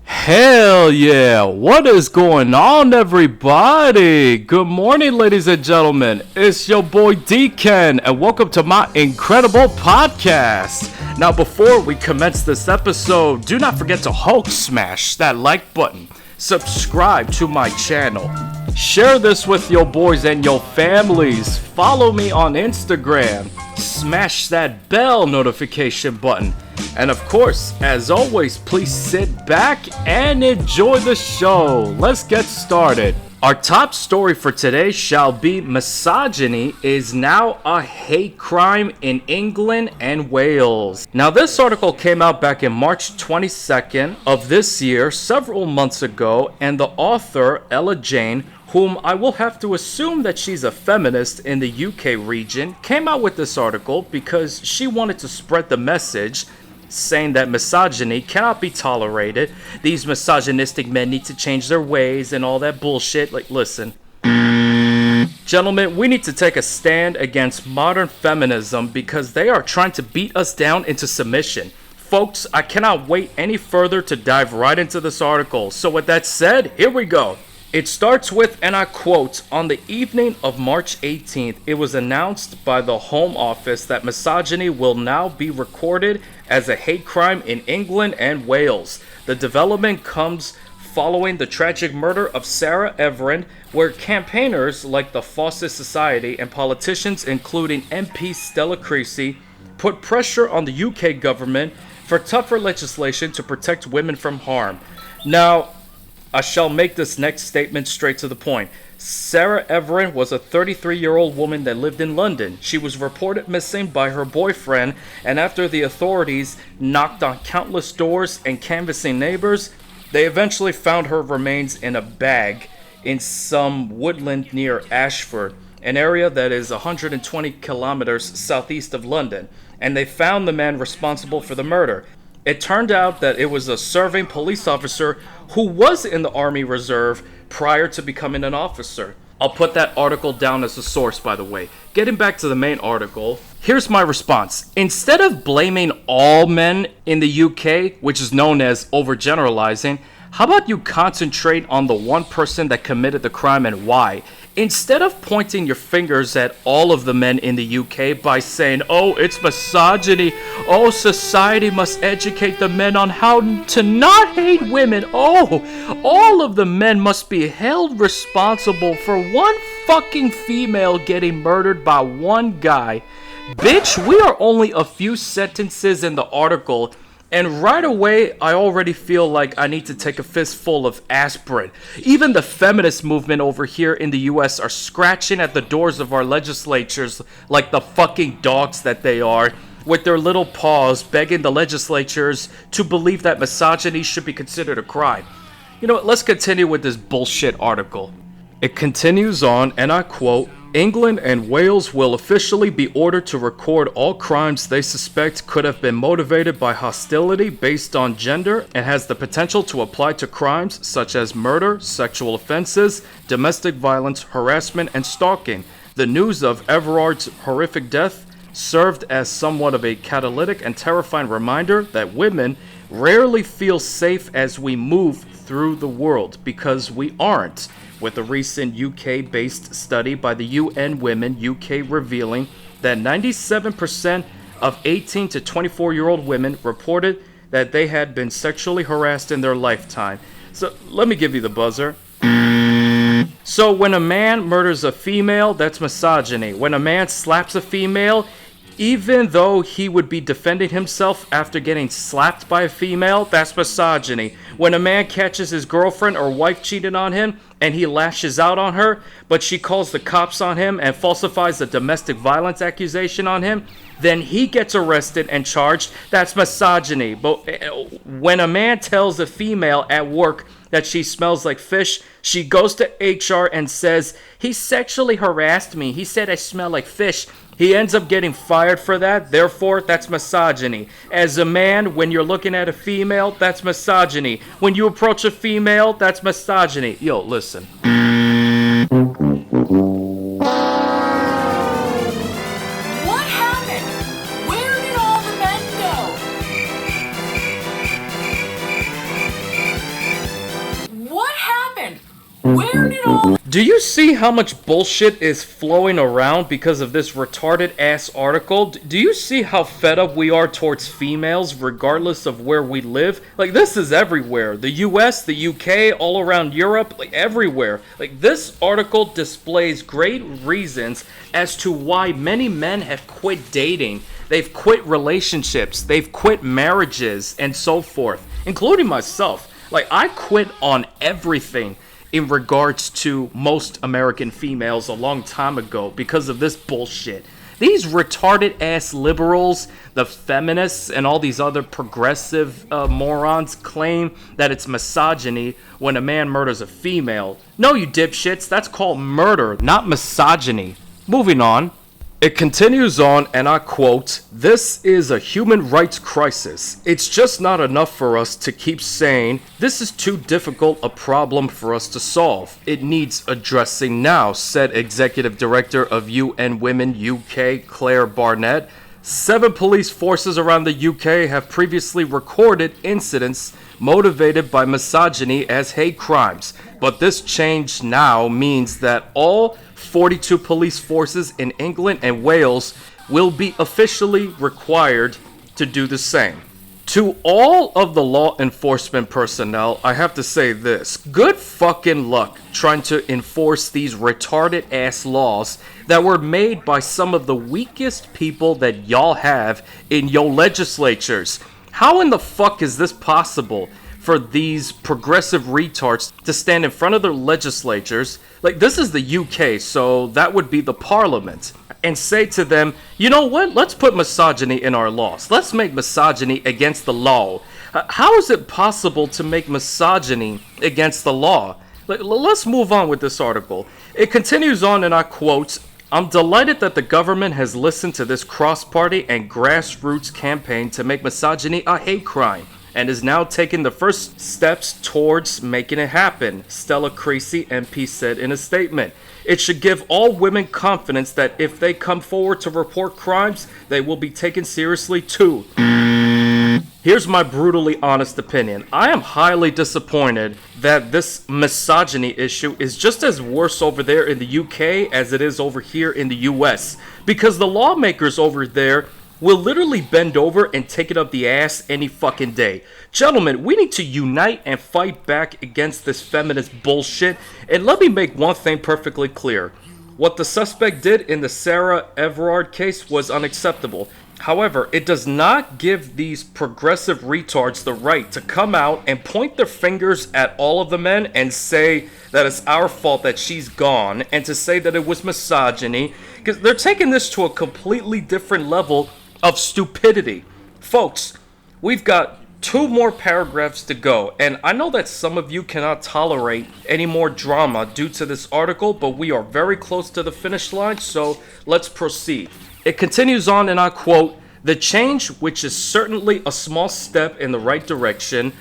Hell yeah! What is going on, everybody? Good morning, ladies and gentlemen. It's your boy DKEN, and welcome to my incredible podcast. Now, before we commence this episode, do not forget to Hulk smash that like button, subscribe to my channel, share this with your boys and your families, follow me on Instagram, smash that bell notification button. And of course, as always, please sit back and enjoy the show. Let's get started. Our top story for today shall be misogyny is now a hate crime in England and Wales. Now, this article came out back in March 22nd of this year, several months ago, and the author, Ella Jane, whom I will have to assume that she's a feminist in the UK region, came out with this article because she wanted to spread the message saying that misogyny cannot be tolerated. These misogynistic men need to change their ways and all that bullshit. Like, listen, gentlemen, we need to take a stand against modern feminism because they are trying to beat us down into submission. Folks, I cannot wait any further to dive right into this article. So with that said, here we go. It starts with, and I quote, on the evening of March 18th, it was announced by the Home Office that misogyny will now be recorded as a hate crime in England and Wales. The development comes following the tragic murder of Sarah Everard, where campaigners like the Fawcett Society and politicians including MP Stella Creasy put pressure on the UK government for tougher legislation to protect women from harm. Now, I shall make this next statement straight to the point. Sarah Everard was a 33-year-old woman that lived in London. She was reported missing by her boyfriend, and after the authorities knocked on countless doors and canvassing neighbors, they eventually found her remains in a bag in some woodland near Ashford, an area that is 120 kilometers southeast of London, and they found the man responsible for the murder. It turned out that it was a serving police officer who was in the Army Reserve prior to becoming an officer. I'll put that article down as a source, by the way. Getting back to the main article, here's my response. Instead of blaming all men in the UK, which is known as overgeneralizing, how about you concentrate on the one person that committed the crime and why? Instead of pointing your fingers at all of the men in the UK by saying, oh, it's misogyny, oh, society must educate the men on how to not hate women, oh, all of the men must be held responsible for one fucking female getting murdered by one guy. Bitch, we are only a few sentences in the article, and right away, I already feel like I need to take a fistful of aspirin. Even the feminist movement over here in the US are scratching at the doors of our legislatures like the fucking dogs that they are, with their little paws begging the legislatures to believe that misogyny should be considered a crime. You know what, let's continue with this bullshit article. It continues on, and I quote, England and Wales will officially be ordered to record all crimes they suspect could have been motivated by hostility based on gender and has the potential to apply to crimes such as murder, sexual offenses, domestic violence, harassment, and stalking. The news of Everard's horrific death served as somewhat of a catalytic and terrifying reminder that women rarely feel safe as we move through the world, because we aren't, with a recent UK-based study by the UN Women UK revealing that 97% of 18 to 24-year-old women reported that they had been sexually harassed in their lifetime. So let me give you the buzzer. So when a man murders a female, that's misogyny. When a man slaps a female, even though he would be defending himself after getting slapped by a female, that's misogyny. When a man catches his girlfriend or wife cheating on him and he lashes out on her, but she calls the cops on him and falsifies a domestic violence accusation on him, then he gets arrested and charged. That's misogyny. But when a man tells a female at work that she smells like fish, she goes to HR and says, he sexually harassed me. He said I smell like fish. He ends up getting fired for that. Therefore, that's misogyny. As a man, when you're looking at a female, that's misogyny. When you approach a female, that's misogyny. Yo, listen. What happened? Where did all the men go? Where did all Do you see how much bullshit is flowing around because of this retarded ass article? Do you see how fed up we are towards females regardless of where we live? Like, this is everywhere. The US, the UK, all around Europe, like everywhere. Like, this article displays great reasons as to why many men have quit dating. They've quit relationships, they've quit marriages, and so forth, including myself. Like, I quit on everything in regards to most American females a long time ago because of this bullshit. These retarded ass liberals, the feminists, and all these other progressive morons claim that it's misogyny when a man murders a female. No, you dipshits, that's called murder, not misogyny. Moving on. It continues on, and I quote, "This is a human rights crisis. It's just not enough for us to keep saying, this is too difficult a problem for us to solve. It needs addressing now," said Executive Director of UN Women UK, Claire Barnett. 7 police forces around the UK have previously recorded incidents motivated by misogyny as hate crimes, but this change now means that all 42 police forces in England and Wales will be officially required to do the same. To all of the law enforcement personnel, I have to say this. Good fucking luck trying to enforce these retarded ass laws that were made by some of the weakest people that y'all have in your legislatures. How in the fuck is this possible for these progressive retards to stand in front of their legislatures? Like, this is the UK, so that would be the parliament, and say to them, you know what, let's put misogyny in our laws. Let's make misogyny against the law. How is it possible to make misogyny against the law? Let's move on with this article. It continues on, and I quote, "I'm delighted that the government has listened to this cross-party and grassroots campaign to make misogyny a hate crime, and is now taking the first steps towards making it happen," Stella Creasy, MP, said in a statement. "It should give all women confidence that if they come forward to report crimes, they will be taken seriously too." Here's my brutally honest opinion. I am highly disappointed that this misogyny issue is just as worse over there in the UK as it is over here in the US, because the lawmakers over there will literally bend over and take it up the ass any fucking day. Gentlemen, we need to unite and fight back against this feminist bullshit. And let me make one thing perfectly clear. What the suspect did in the Sarah Everard case was unacceptable. However, it does not give these progressive retards the right to come out and point their fingers at all of the men and say that it's our fault that she's gone, and to say that it was misogyny, because they're taking this to a completely different level of stupidity. Folks, we've got 2 more paragraphs to go, and I know that some of you cannot tolerate any more drama due to this article, but we are very close to the finish line, so let's proceed. It continues on, and I quote, "The change, which is certainly a small step in the right direction,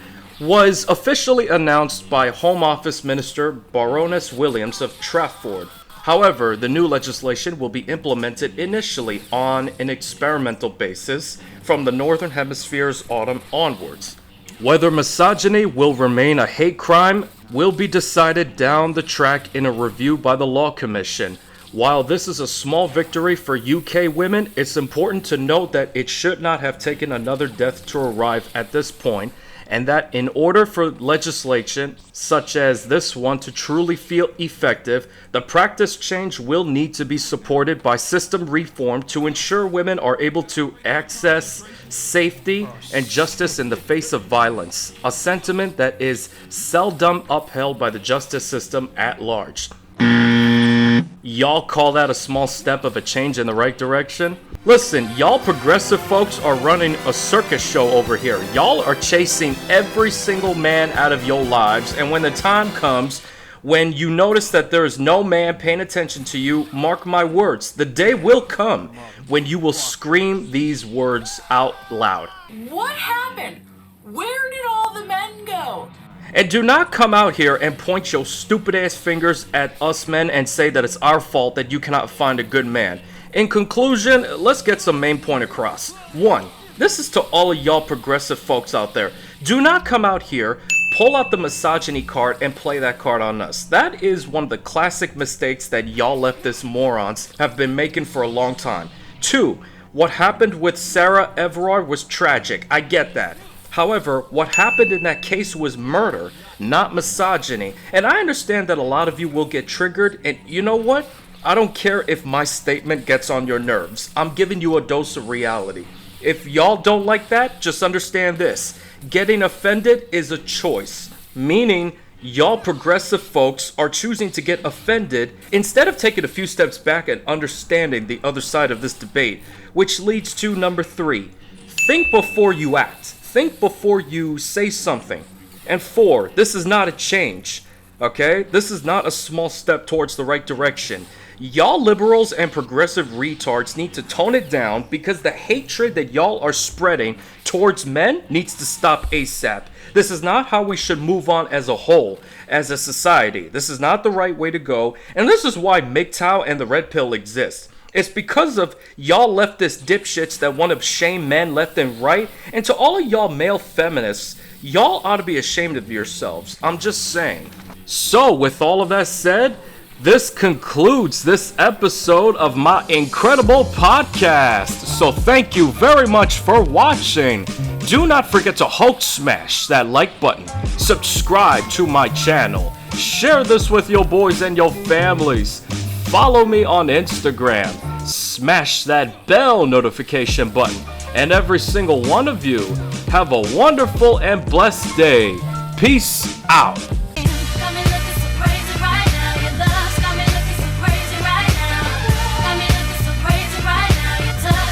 was officially announced by Home Office Minister Baroness Williams of Trafford. However, the new legislation will be implemented initially on an experimental basis from the Northern Hemisphere's autumn onwards. Whether misogyny will remain a hate crime will be decided down the track in a review by the Law Commission. While this is a small victory for UK women, it's important to note that it should not have taken another death to arrive at this point, and that in order for legislation such as this one to truly feel effective, the practice change will need to be supported by system reform to ensure women are able to access safety and justice in the face of violence, a sentiment that is seldom upheld by the justice system at large." Y'all call that a small step of a change in the right direction? Listen, y'all progressive folks are running a circus show over here. Y'all are chasing every single man out of your lives, and when the time comes, when you notice that there is no man paying attention to you, mark my words, the day will come when you will scream these words out loud. What happened? Where did all the men go? And do not come out here and point your stupid ass fingers at us men and say that it's our fault that you cannot find a good man. In conclusion, let's get some main point across. 1. This is to all of y'all progressive folks out there. Do not come out here pull out the misogyny card and play that card on us. That is one of the classic mistakes that y'all leftist morons have been making for a long time. 2, what happened with Sarah Everard was tragic. I get that. However, what happened in that case was murder, not misogyny. And I understand that a lot of you will get triggered, and you know what? I don't care if my statement gets on your nerves. I'm giving you a dose of reality. If y'all don't like that, just understand this. Getting offended is a choice, meaning y'all progressive folks are choosing to get offended instead of taking a few steps back and understanding the other side of this debate, which leads to number 3. Think before you act. Think before you say something. And 4, this is not a change, okay? This is not a small step towards the right direction. Y'all liberals and progressive retards need to tone it down because the hatred that y'all are spreading towards men needs to stop ASAP. This is not how we should move on as a whole, as a society. This is not the right way to go, and this is why MGTOW and the Red Pill exist. It's because of y'all leftist dipshits that want to shame men left and right, and to all of y'all male feminists, y'all ought to be ashamed of yourselves. I'm just saying. So, with all of that said, this concludes this episode of my incredible podcast. So thank you very much for watching. Do not forget to Hulk smash that like button, subscribe to my channel, share this with your boys and your families, follow me on Instagram, smash that bell notification button, and every single one of you have a wonderful and blessed day. Peace out.